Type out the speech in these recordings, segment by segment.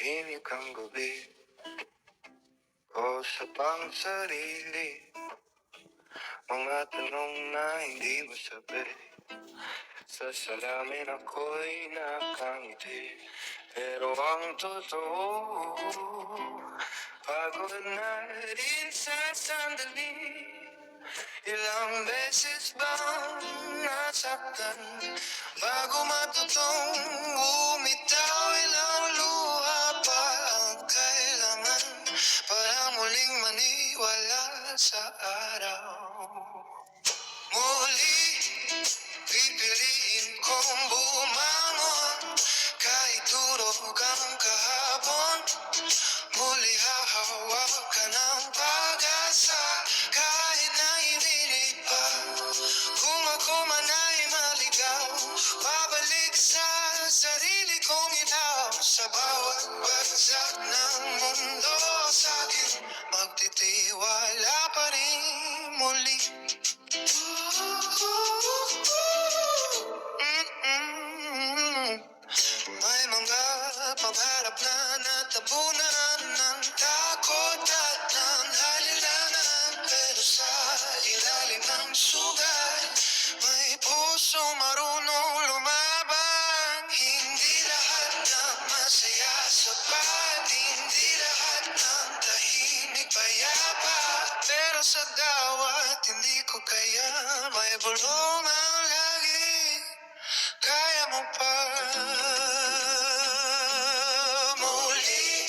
tahimik ang gabi ko sa pangsarili. Mga tanong na hindi masabi. Sa salamin ako'y nakangiti, pero ang totoo, pagod na rin sa sandali. Ilang beses bang nasaktan bago matutong umitaw? Ilang luha pa ang kailangan para muling maniwala sa araw. Muli, pipiliin kong bumangon kahit durog ang kahapon. Muli hahawakan ng pag-asa kahit naiinit pa. Kung ako man ay maligaw, babalik sa sarili kong ilaw. Sa bawat bagsak ng mundo sa'kin, magtitiwala pa rin muli. May mga pangarap na natabunan ng takot at ng halilangan, pero sa ilalim ng sugat may puso marunong lumaban. Hindi lahat ng masaya sapat, hindi lahat ng tahimik payapa, pero sa dawat hindi ko kaya may bulong ang lagi. Kaya mo pa muli,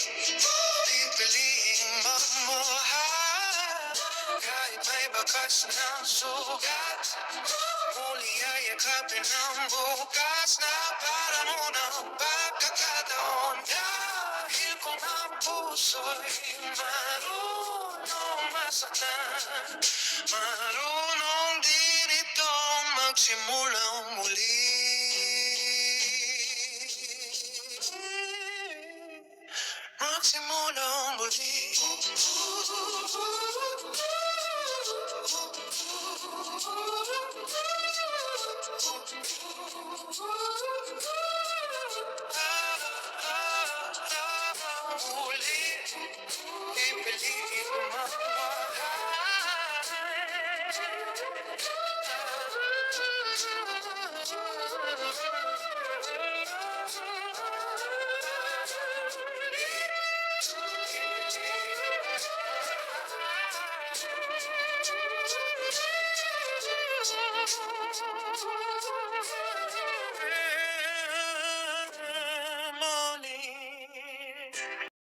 pipiliing magmahal kahit may bakas ng sugat. Muli ay yakapin ang bukas na para mo ng pagkakataon. Dahil kung ang puso'y marunong masaktan, marunong din itong magsimulang muli. Magsimulang muli. Muli, ipiliin magmahal.